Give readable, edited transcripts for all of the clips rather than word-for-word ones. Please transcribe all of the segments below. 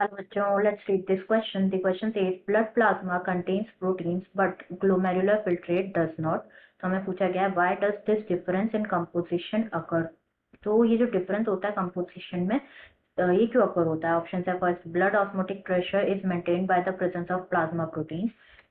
Hello, bachcho, let's read this question. The question says blood plasma contains proteins but glomerular filtrate does not. तो हमें पूछा गया है why does this difference in composition occur? तो ये जो difference होता है कंपोजिशन में ये क्यों अकर होता है? ऑप्शन है first blood osmotic pressure is maintain by the presence of plasma proteins.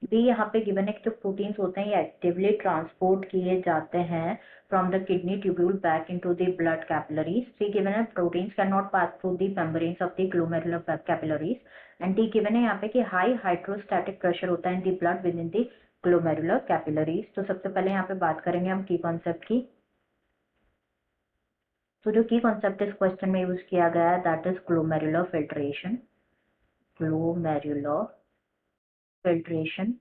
B यहाँ पे गिवन है कि जो प्रोटीन्स होते हैं ये एक्टिवली ट्रांसपोर्ट किए जाते हैं from the kidney tubule back into the blood capillaries. C given है proteins cannot pass through the membranes of the glomerular capillaries. And D given है यहाँ पे कि high hydrostatic pressure होता है in the blood within the glomerular capillaries. तो सबसे पहले यहाँ पे बात करेंगे हम की कॉन्सेप्ट की। तो जो की कॉन्सेप्ट इस क्वेश्चन में यूज किया गया है that is glomerular filtration. Glomerular filtration.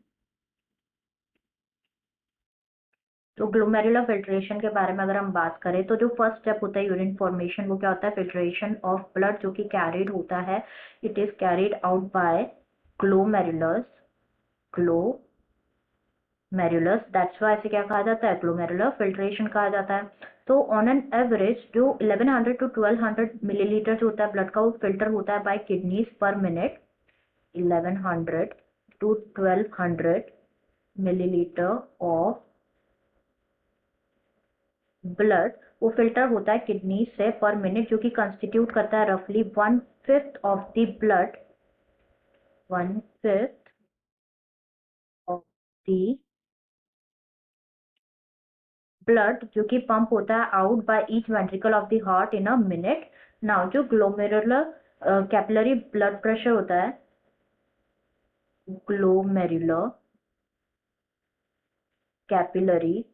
तो ग्लोमेरुलर फिल्ट्रेशन के बारे में अगर हम बात करें तो जो फर्स्ट स्टेप होता है यूरिन फॉर्मेशन, वो क्या होता है? फिल्ट्रेशन ऑफ ब्लड, जो कि कैरिड होता है, it is carried out by glomerulus. Glomerulus, that's why इसे क्या कहा जाता है? ग्लोमेरुलर फिल्ट्रेशन कहा जाता है। तो ऑन एन एवरेज जो 1100 टू 1200 मिलीलीटर जो होता है ब्लड का, वो फिल्टर होता है by kidneys per minute. 1100 to 1200 millilitre of blood वो फिल्टर होता है किडनी से पर मिनट, जो कि कंस्टिट्यूट करता है रफली 1/5 of the blood. 1/5 of the blood जो कि पंप होता है out by each ventricle of the heart in a minute. Now जो ग्लोमेरुलर कैपिलरी ब्लड प्रेशर होता है, ग्लोमेरुलर कैपिलरी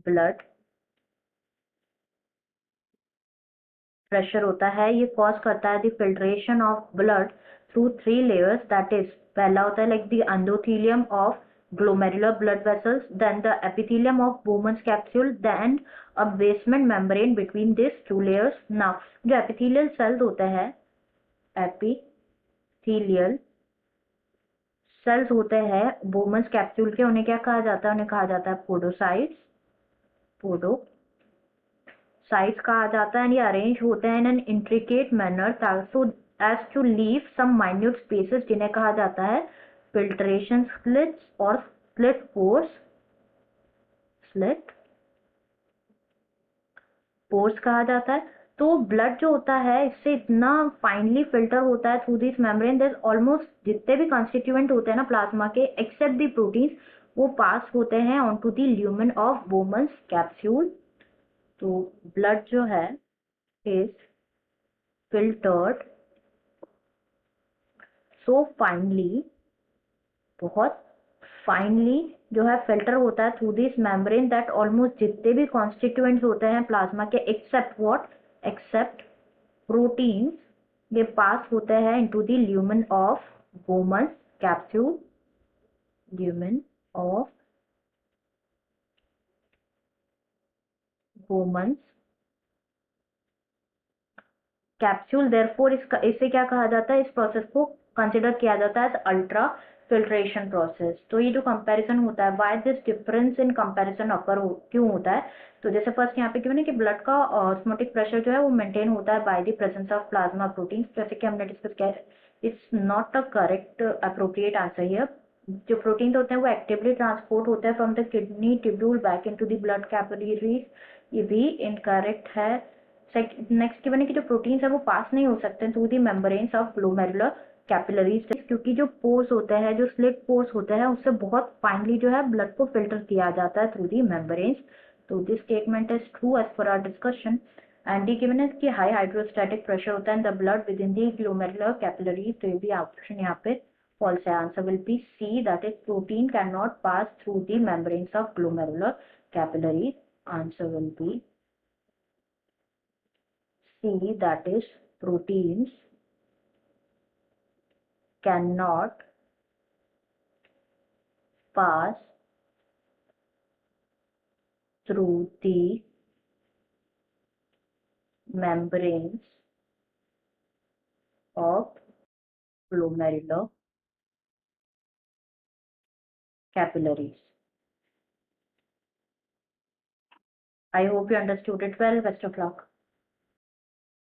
ब्लड प्रेशर होता है, ये कॉज करता है the filtration of blood through 3 layers, that is पहला होता है like the endothelium of glomerular blood vessels, then the epithelium of Bowman's capsule, then a basement membrane between these 2 layers. Now जो epithelial cells होते हैं, epithelial cells होते हैं Bowman's capsule के, उन्हें क्या कहा जाता है? उन्हें कहा जाता है पोडोसाइट्स। पोडो साइड्स कहा जाता है, एंड ये अरेंज होते हैं in an intricate manner so as to leave some minute spaces, जिन्हें कहा जाता है फिल्ट्रेशन स्लिट्स और स्लिट पोर्स। स्लिट पोर्स कहा जाता है। तो ब्लड जो होता है इससे इतना फाइनली फिल्टर होता है through this membrane, this almost जितने भी कॉन्स्टिट्यूएंट होते हैं ना प्लाज्मा के एक्सेप्ट द प्रोटीन्स, वो पास होते हैं on to the lumen of Bowman's capsule. तो ब्लड जो है इज filtered so finely, बहुत फाइनली जो है फिल्टर होता है through this membrane, that almost जितने भी कॉन्स्टिट्यूएंट्स होते हैं प्लाज्मा के एक्सेप्ट व्हाट? एक्सेप्ट प्रोटीन्स, ये पास होते हैं into the lumen of Bowman's capsule. Lumen of Bowman's capsule. Therefore इसका इसे क्या कहा जाता है? इस प्रोसेस को कंसिडर किया जाता है अल्ट्रा फिल्ट्रेशन प्रोसेस। तो ये जो कंपैरिजन होता है, why this difference in comparison occur क्यों होता है? तो जैसे फर्स्ट यहाँ पे क्यों ना कि ब्लड का ऑस्मोटिक प्रेशर जो है वो मेंटेन होता है bye the presence of plasma proteins, जैसे कि हमने डिस्कस किया। It's not a correct appropriate answer here. जो प्रोटीन होते हैं वो एक्टिवली ट्रांसपोर्ट होते हैं from the kidney tubule back into the blood capillaries, ये भी इनकरेक्ट है। नेक्स्ट गिवन है कि जो प्रोटीन्स है वो पास नहीं हो सकते through the membranes of glomerular capillaries, क्योंकि जो पोर्स होते हैं, जो स्लिट पोर्स होते हैं, उससे बहुत फाइनली जो है ब्लड को फिल्टर किया जाता है थ्रू दी मेम्ब्रेन्स। तो this statement is true as per our discussion. And D given है कि हाई हाइड्रोस्टैटिक प्रेशर होता है in the blood within the glomerular capillaries, तो ये भी ऑप्शन यहाँ पे false है। Answer will be C, that is protein can not pass through the membranes of glomerular capillaries. Answer will be C, that is proteins cannot pass through the membranes of glomerular capillaries. I hope you understood it well. Best of luck.